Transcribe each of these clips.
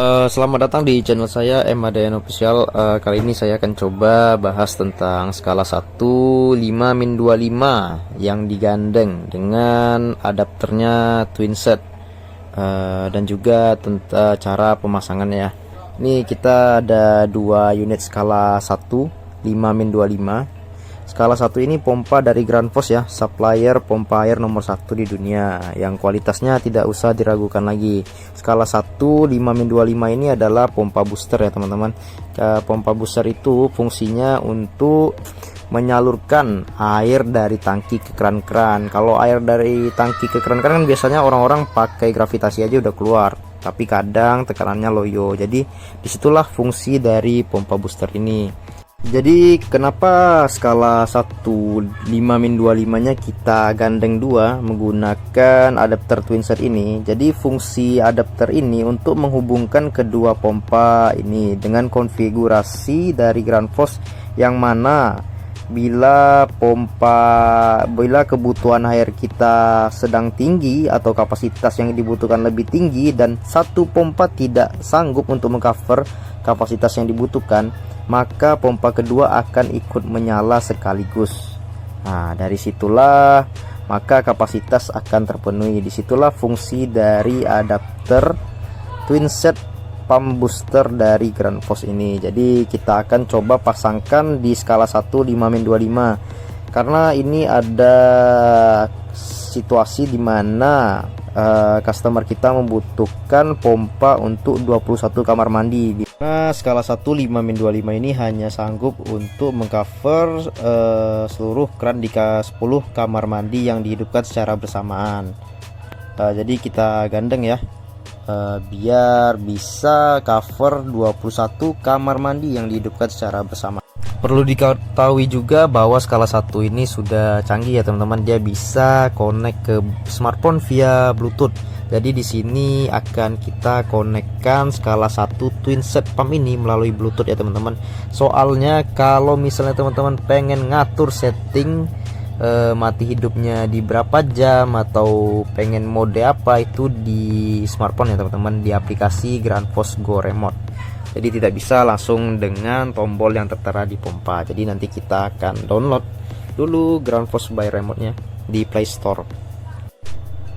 Selamat datang di channel saya MADN Official. Kali ini saya akan coba bahas tentang skala 1 5-25 yang digandeng dengan adapternya twin set, dan juga tentang cara pemasangannya. Ini kita ada dua unit skala 1 5-25. Skala 1 ini pompa dari Grundfos ya, supplier pompa air nomor 1 di dunia, yang kualitasnya tidak usah diragukan lagi. Skala 1 5-25 ini adalah pompa booster ya teman-teman. Pompa booster itu fungsinya untuk menyalurkan air dari tangki ke keran-keran. Kalau air dari tangki ke keran-keran kan biasanya orang-orang pakai gravitasi aja udah keluar, tapi kadang tekanannya loyo. Jadi disitulah fungsi dari pompa booster ini. Jadi kenapa skala 1 5-25 nya kita gandeng dua menggunakan adapter twin set ini? Jadi fungsi adapter ini untuk menghubungkan kedua pompa ini dengan konfigurasi dari Grundfos, yang mana bila kebutuhan air kita sedang tinggi atau kapasitas yang dibutuhkan lebih tinggi dan satu pompa tidak sanggup untuk mengcover kapasitas yang dibutuhkan, maka pompa kedua akan ikut menyala sekaligus. Nah, dari situlah maka kapasitas akan terpenuhi. Disitulah fungsi dari adapter twin set pump booster dari Grundfos ini. Jadi kita akan coba pasangkan di skala 1 5-25, karena ini ada situasi dimana customer kita membutuhkan pompa untuk 21 kamar mandi. Nah, skala 1 5-25 ini hanya sanggup untuk mengcover seluruh keran di 10 kamar mandi yang dihidupkan secara bersamaan. Jadi kita gandeng ya, biar bisa cover 21 kamar mandi yang dihidupkan secara bersama. Perlu diketahui juga bahwa skala 1 ini sudah canggih ya teman-teman. Dia bisa connect ke smartphone via Bluetooth. Jadi di sini akan kita konekkan skala 1 twin set pump ini melalui Bluetooth ya teman-teman. Soalnya kalau misalnya teman-teman pengen ngatur setting mati hidupnya di berapa jam atau pengen mode apa, itu di smartphone ya teman-teman, di aplikasi Grundfos Go Remote. Jadi tidak bisa langsung dengan tombol yang tertera di pompa. Jadi nanti kita akan download dulu Grundfos by Remote-nya di Play Store.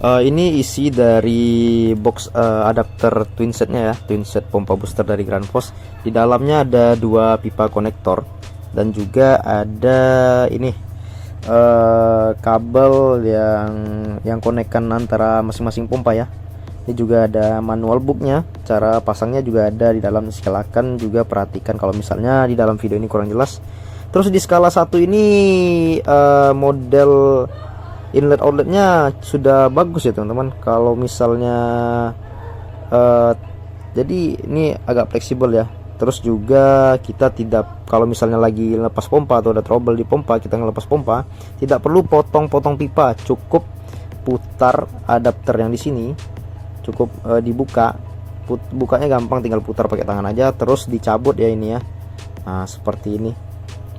Ini isi dari box adapter twin setnya ya, twin set pompa booster dari Grundfos. Di dalamnya ada dua pipa konektor dan juga ada ini kabel yang konekkan antara masing-masing pompa ya. Ini juga ada manual booknya, cara pasangnya juga ada di dalam. Silakan juga perhatikan kalau misalnya di dalam video ini kurang jelas. Terus di skala 1 ini model inlet outletnya sudah bagus ya teman-teman. Kalau misalnya jadi ini agak fleksibel ya. Terus juga kita tidak, kalau misalnya lagi lepas pompa atau ada trouble di pompa, kita ngelepas pompa, tidak perlu potong-potong pipa, cukup putar adapter yang di sini, cukup dibuka. Bukanya gampang, tinggal putar pakai tangan aja, terus dicabut ya ini ya. Nah, seperti ini.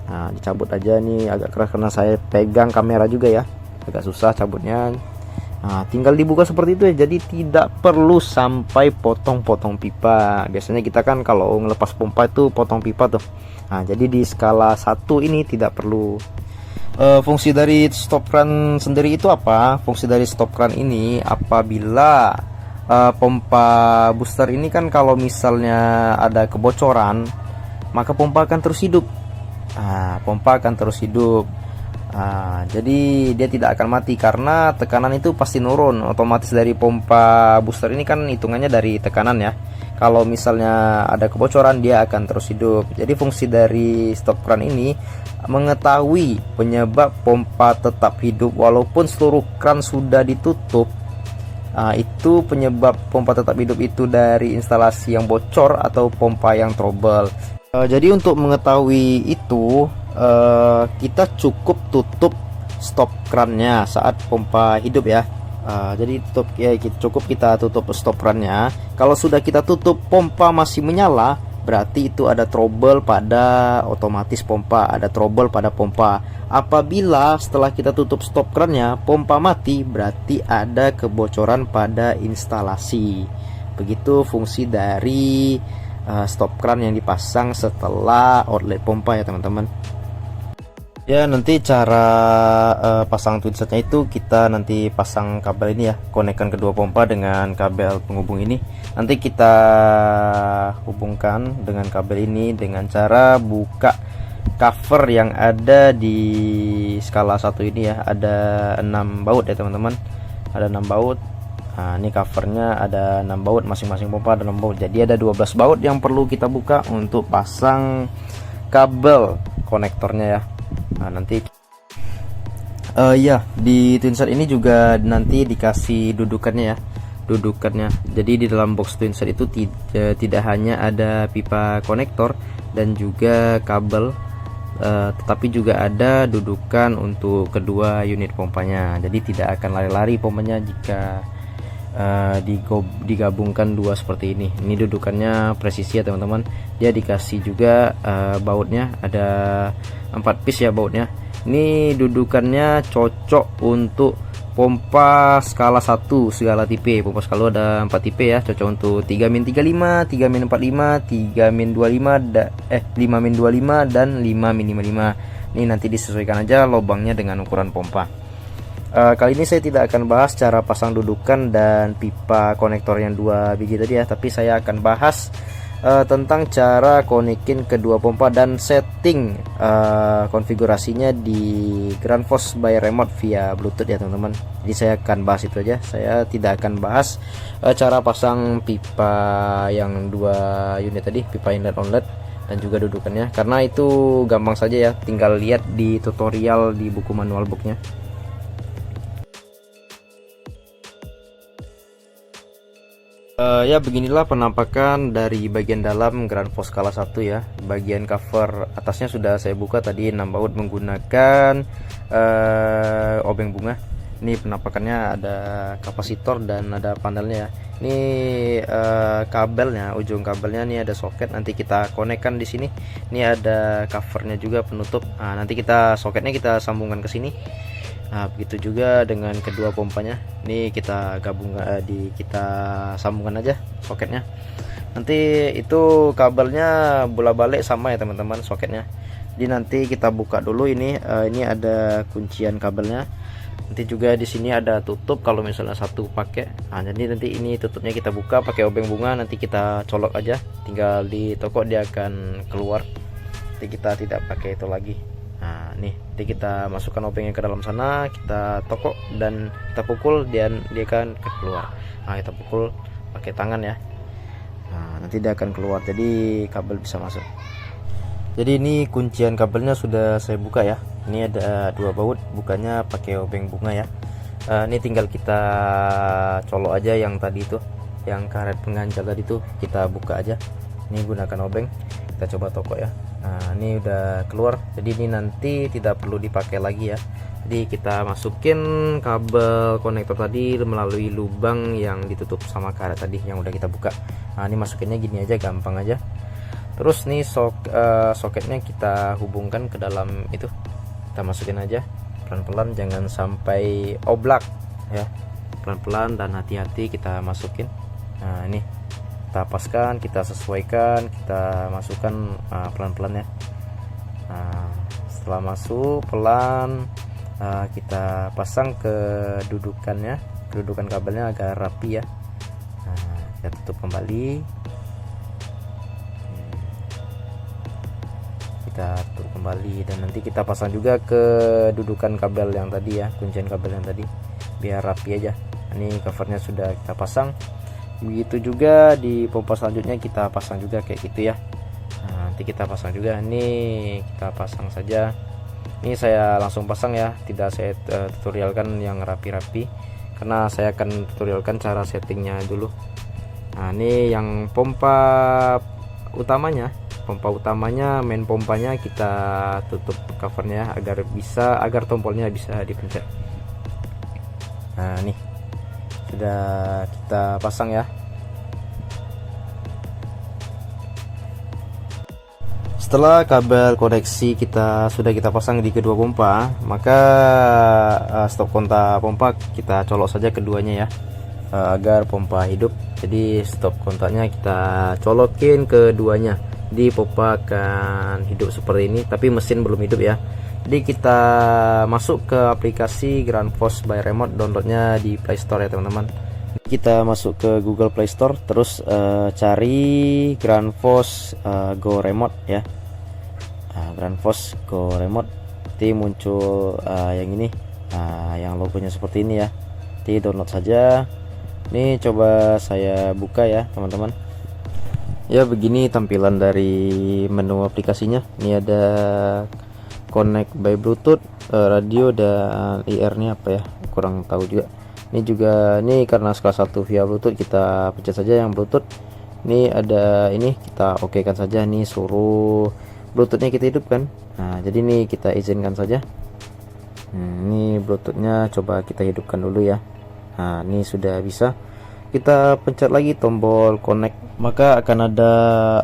Nah, dicabut aja. Nih agak keras karena saya pegang kamera juga ya, agak susah cabutnya. Nah, tinggal dibuka seperti itu ya. Jadi tidak perlu sampai potong-potong pipa. Biasanya kita kan kalau ngelepas pompa itu potong pipa tuh. Nah, jadi di skala 1 ini tidak perlu. Fungsi dari stop run sendiri itu apa? Fungsi dari stop run ini apabila pompa booster ini kan kalau misalnya ada kebocoran, maka pompa akan terus hidup. Pompa akan terus hidup. Jadi dia tidak akan mati karena tekanan itu pasti nurun otomatis. Dari pompa booster ini kan hitungannya dari tekanan ya. Kalau misalnya ada kebocoran, dia akan terus hidup. Jadi fungsi dari stop run ini mengetahui penyebab pompa tetap hidup walaupun seluruh kran sudah ditutup. Itu penyebab pompa tetap hidup itu dari instalasi yang bocor atau pompa yang trouble. Jadi untuk mengetahui itu, kita cukup tutup stop krannya saat pompa hidup ya. Jadi cukup kita tutup stop krannya. Kalau sudah kita tutup pompa masih menyala, berarti itu ada trouble pada otomatis pompa, ada trouble pada pompa. Apabila setelah kita tutup stop krannya pompa mati, berarti ada kebocoran pada instalasi. Begitu fungsi dari stop kran yang dipasang setelah outlet pompa ya teman-teman. Ya, nanti cara pasang twinsetnya itu kita nanti pasang kabel ini ya, konekkan kedua pompa dengan kabel penghubung ini. Nanti kita hubungkan dengan kabel ini dengan cara buka cover yang ada di skala 1 ini ya. Ada 6 baut ya teman-teman, ada 6 baut. Nah, ini covernya ada 6 baut, masing-masing pompa ada 6 baut, jadi ada 12 baut yang perlu kita buka untuk pasang kabel konektornya ya. Nah, nanti ya di twinset ini juga nanti dikasih dudukannya ya, dudukannya. Jadi di dalam box twinset itu tidak hanya ada pipa konektor dan juga kabel, tetapi juga ada dudukan untuk kedua unit pompanya. Jadi tidak akan lari-lari pompanya jika digabungkan dua seperti ini. Ini dudukannya presisi ya teman-teman. Dia dikasih juga bautnya, ada 4 piece ya bautnya. Ini dudukannya cocok untuk pompa skala 1 segala tipe. Pompa skala ada 4 tipe ya, cocok untuk 3min35, 3min45, 3min25, 5min25 dan 5min55. Ini nanti disesuaikan aja lubangnya dengan ukuran pompa. Kali ini saya tidak akan bahas cara pasang dudukan dan pipa konektor yang 2 biji tadi ya, tapi saya akan bahas tentang cara konekin kedua pompa dan setting konfigurasinya di Grundfos by Remote via Bluetooth ya teman-teman. Jadi saya akan bahas itu aja, saya tidak akan bahas cara pasang pipa yang 2 unit tadi, pipa inlet outlet dan juga dudukannya, karena itu gampang saja ya, tinggal lihat di tutorial di buku manual booknya. Ya, beginilah penampakan dari bagian dalam Grundfos skala 1 ya. Bagian cover atasnya sudah saya buka tadi 6 baut menggunakan obeng bunga. Ini penampakannya ada kapasitor dan ada panelnya ya. Ini kabelnya, ujung kabelnya ini ada soket, nanti kita konekkan di sini. Ini ada covernya juga penutup. Nah, nanti kita soketnya kita sambungkan ke sini. Nah, begitu juga dengan kedua pompanya. Ini kita kita sambungkan aja soketnya. Nanti itu kabelnya bola-balik sama ya teman-teman soketnya. Jadi nanti kita buka dulu ini ada kuncian kabelnya. Nanti juga di sini ada tutup kalau misalnya satu pakai. Nah, jadi nanti ini tutupnya kita buka pakai obeng bunga, nanti kita colok aja. Tinggal di toko dia akan keluar. Nanti kita tidak pakai itu lagi. Nah, nih, nanti kita masukkan obengnya ke dalam sana, kita tokok dan kita pukul dan dia akan keluar. Nah, kita pukul pakai tangan ya. Nah, nanti dia akan keluar, jadi kabel bisa masuk. Jadi ini kuncian kabelnya sudah saya buka ya. Ini ada 2 baut, bukanya pakai obeng bunga ya. Ini tinggal kita colok aja yang tadi itu, yang karet penganjal tadi itu kita buka aja. Ini gunakan obeng, kita coba tokok ya. Nah, ini udah keluar, jadi ini nanti tidak perlu dipakai lagi ya. Jadi kita masukin kabel konektor tadi melalui lubang yang ditutup sama karet tadi yang udah kita buka. Nah, ini masukinnya gini aja, gampang aja. Terus nih soketnya kita hubungkan ke dalam itu, kita masukin aja pelan-pelan, jangan sampai oblak ya, pelan-pelan dan hati-hati kita masukin. Nah, ini kita paskan, kita sesuaikan, kita masukkan pelan-pelan ya. Nah, setelah masuk pelan, kita pasang ke kedudukan kabelnya agar rapi ya. Nah, kita tutup kembali, kita tutup kembali, dan nanti kita pasang juga ke dudukan kabel yang tadi ya, kuncian kabel yang tadi biar rapi aja. Ini covernya sudah kita pasang. Begitu juga di pompa selanjutnya kita pasang juga kayak gitu ya. Nah, nanti kita pasang juga, ini kita pasang saja. Ini saya langsung pasang ya, tidak saya tutorialkan yang rapi-rapi karena saya akan tutorialkan cara settingnya dulu. Nah, ini yang pompa utamanya, main pompanya kita tutup covernya agar tombolnya bisa dipencet. Nah, nih sudah kita pasang ya. Setelah kabel koneksi sudah kita pasang di kedua pompa, maka stop kontak pompa kita colok saja keduanya ya. agar pompa hidup. Jadi stop kontaknya kita colokin keduanya, di pompa akan hidup seperti ini, tapi mesin belum hidup ya. Jadi kita masuk ke aplikasi Grundfos by Remote, downloadnya di Play Store ya teman-teman. Kita masuk ke Google Play Store, terus cari Grundfos Go Remote ya. Grundfos Go Remote, nanti muncul yang ini, yang logonya seperti ini ya. Nanti download saja. Ini coba saya buka ya teman-teman. Ya begini tampilan dari menu aplikasinya. Ini ada connect by Bluetooth, radio, dan IR nya apa ya, kurang tahu juga. Ini juga nih karena salah satu via Bluetooth, kita pencet saja yang Bluetooth. Ini ada ini, kita oke kan saja. Nih suruh Bluetoothnya kita hidupkan. Nah jadi nih kita izinkan saja. Ini Bluetoothnya coba kita hidupkan dulu ya. Nah ini sudah bisa. Kita pencet lagi tombol connect, maka akan ada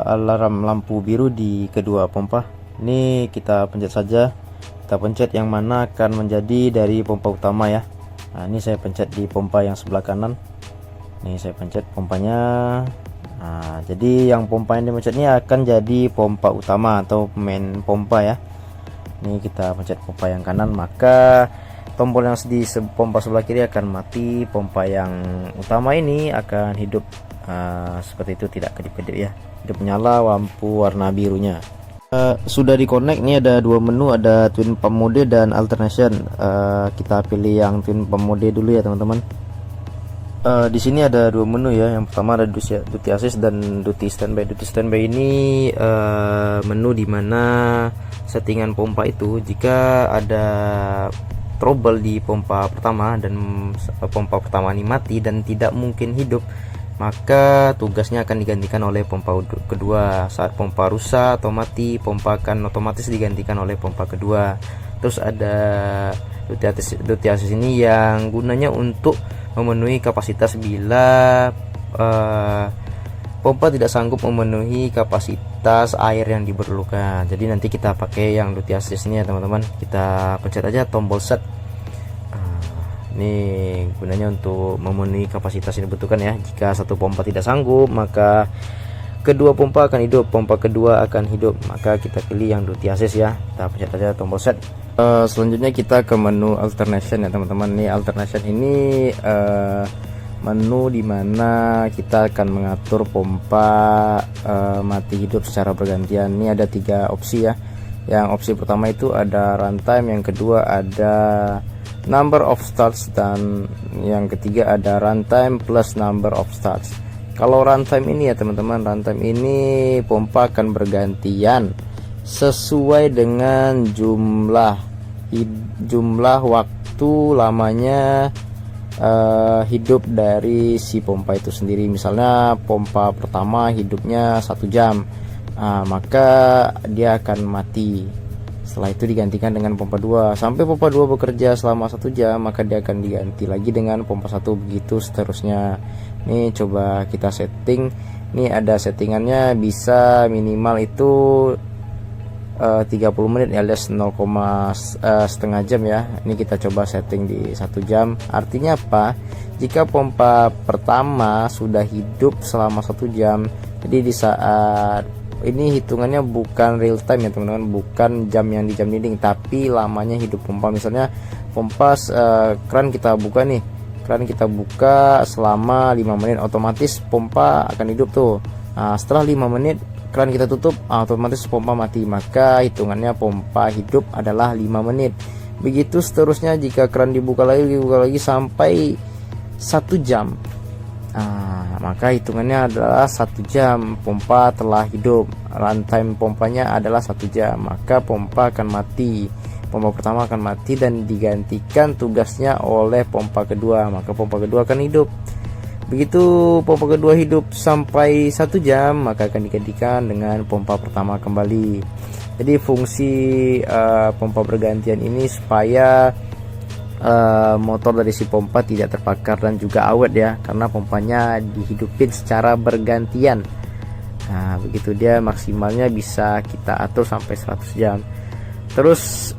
alarm lampu biru di kedua pompa. Ini kita pencet saja. Kita pencet yang mana akan menjadi dari pompa utama ya. Nah ini saya pencet di pompa yang sebelah kanan. Ini saya pencet pompanya. Nah jadi yang pompa yang dipencet ini akan jadi pompa utama atau main pompa ya. Ini kita pencet pompa yang kanan, maka tombol yang di pompa sebelah kiri akan mati. Pompa yang utama ini akan hidup seperti itu, tidak kedip-kedip ya, hidup nyala lampu warna birunya. Sudah di connect. Ini ada dua menu, ada twin pump mode dan alternation. Kita pilih yang twin pump mode dulu ya teman-teman. Di sini ada dua menu ya. Yang pertama ada duty assist dan duty standby. Duty standby ini menu dimana settingan pompa itu jika ada trouble di pompa pertama dan pompa pertama ini mati dan tidak mungkin hidup, maka tugasnya akan digantikan oleh pompa kedua. Saat pompa rusak atau mati, pompa akan otomatis digantikan oleh pompa kedua. Terus ada duty assist ini yang gunanya untuk memenuhi kapasitas bila pompa tidak sanggup memenuhi kapasitas air yang diperlukan. Jadi nanti kita pakai yang duty assist ini ya teman-teman. Kita pencet aja tombol set. Ini gunanya untuk memenuhi kapasitas yang dibutuhkan ya. Jika satu pompa tidak sanggup, maka kedua pompa akan hidup, pompa kedua akan hidup, maka kita pilih yang duty assist ya. Kita pencet aja tombol set. Selanjutnya kita ke menu alternation ya teman-teman. Nih alternation ini menu dimana kita akan mengatur pompa mati hidup secara bergantian. Ini ada tiga opsi ya. Yang opsi pertama itu ada runtime, yang kedua ada number of starts, dan yang ketiga ada runtime plus number of starts. Kalau runtime ini ya teman-teman, runtime ini pompa akan bergantian sesuai dengan jumlah waktu lamanya hidup dari si pompa itu sendiri. Misalnya pompa pertama hidupnya 1 jam, maka dia akan mati. Setelah itu digantikan dengan pompa 2 sampai pompa 2 bekerja selama 1 jam, maka dia akan diganti lagi dengan pompa 1, begitu seterusnya. Nih coba kita setting. Ini ada settingannya, bisa minimal itu 30 menit alias 0,5 jam ya. Ini kita coba setting di 1 jam. Artinya apa? Jika pompa pertama sudah hidup selama 1 jam, jadi di saat ini hitungannya bukan real time ya teman-teman, bukan jam yang di jam dinding, tapi lamanya hidup pompa. Misalnya pompa keran kita buka nih, keran kita buka selama 5 menit, otomatis pompa akan hidup tuh. Setelah 5 menit keran kita tutup, otomatis pompa mati, maka hitungannya pompa hidup adalah 5 menit. Begitu seterusnya, jika keran dibuka lagi sampai 1 jam, maka hitungannya adalah 1 jam pompa telah hidup. Runtime pompanya adalah 1 jam, maka pompa akan mati. Pompa pertama akan mati dan digantikan tugasnya oleh pompa kedua, maka pompa kedua akan hidup. Begitu pompa kedua hidup sampai 1 jam, maka akan digantikan dengan pompa pertama kembali. Jadi fungsi pompa bergantian ini supaya motor dari si pompa tidak terbakar dan juga awet ya, karena pompanya dihidupin secara bergantian. Nah begitu dia maksimalnya bisa kita atur sampai 100 jam. Terus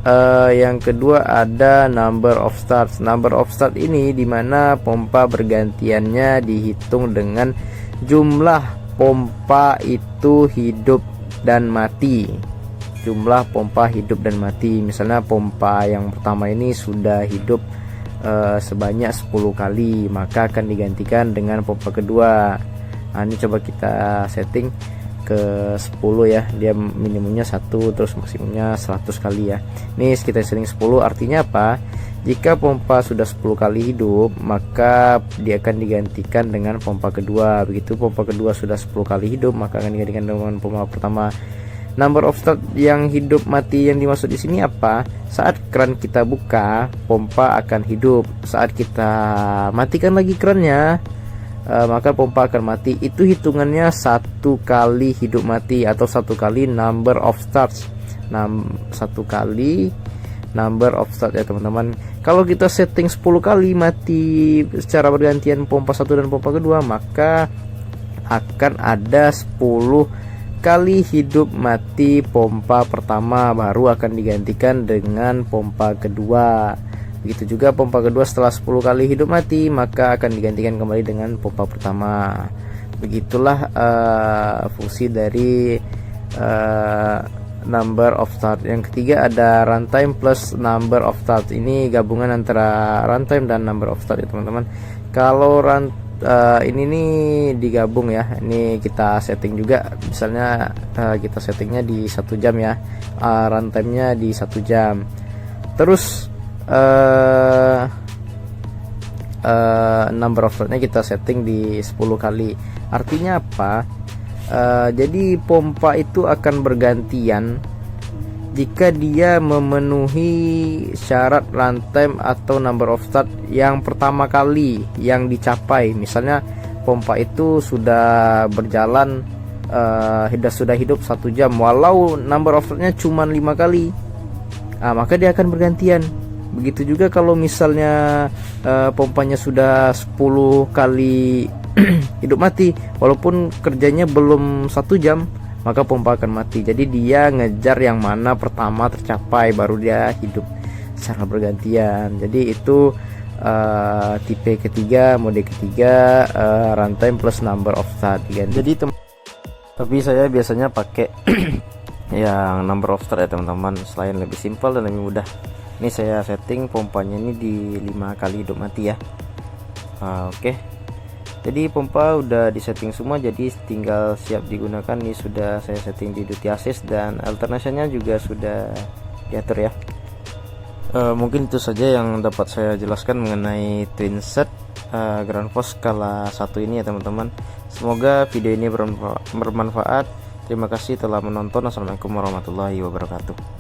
yang kedua ada number of starts. Number of start ini dimana pompa bergantiannya dihitung dengan jumlah pompa itu hidup dan mati. Jumlah pompa hidup dan mati. Misalnya pompa yang pertama ini sudah hidup sebanyak 10 kali, maka akan digantikan dengan pompa kedua. Nah, ini coba kita setting ke 10 ya, dia minimumnya 1 terus maksimumnya 100 kali ya. Ini kita setting 10, artinya apa? Jika pompa sudah 10 kali hidup, maka dia akan digantikan dengan pompa kedua. Begitu pompa kedua sudah 10 kali hidup, maka akan digantikan dengan pompa pertama. Number of start yang hidup mati yang dimaksud di sini apa? Saat keran kita buka, pompa akan hidup. Saat kita matikan lagi kerannya, maka pompa akan mati. Itu hitungannya 1 kali hidup mati atau 1 kali number of starts. 1 kali number of start ya teman-teman. Kalau kita setting 10 kali mati secara bergantian pompa 1 dan pompa kedua, maka akan ada 10 kali hidup mati pompa pertama, baru akan digantikan dengan pompa kedua. Begitu juga pompa kedua setelah 10 kali hidup mati, maka akan digantikan kembali dengan pompa pertama. Begitulah fungsi dari number of start. Yang ketiga ada runtime plus number of start. Ini gabungan antara runtime dan number of start ya teman-teman. Kalau ini nih digabung ya, ini kita setting juga, misalnya kita settingnya di 1 jam ya, runtime-nya di 1 jam. Terus number of startnya kita setting di 10 kali. Artinya apa? Jadi pompa itu akan bergantian jika dia memenuhi syarat runtime atau number of start yang pertama kali yang dicapai. Misalnya pompa itu sudah berjalan sudah hidup 1 jam, walau number of startnya cuma 5 kali, maka dia akan bergantian. Begitu juga kalau misalnya pompanya sudah 10 kali hidup mati, walaupun kerjanya belum 1 jam, maka pompa akan mati. Jadi dia ngejar yang mana pertama tercapai, baru dia hidup secara bergantian. Jadi itu tipe ketiga, mode ketiga, runtime plus number of start. Jadi tapi saya biasanya pakai yang number of start ya teman-teman, selain lebih simpel dan lebih mudah. Ini saya setting pompanya ini di 5 kali hidup mati ya. Oke. Jadi pompa udah disetting semua, jadi tinggal siap digunakan. Ini sudah saya setting di duty assist dan alternationnya juga sudah diatur ya. Mungkin itu saja yang dapat saya jelaskan mengenai twinset Grand Force skala 1 ini ya teman-teman. Semoga video ini bermanfaat. Terima kasih telah menonton. Assalamualaikum warahmatullahi wabarakatuh.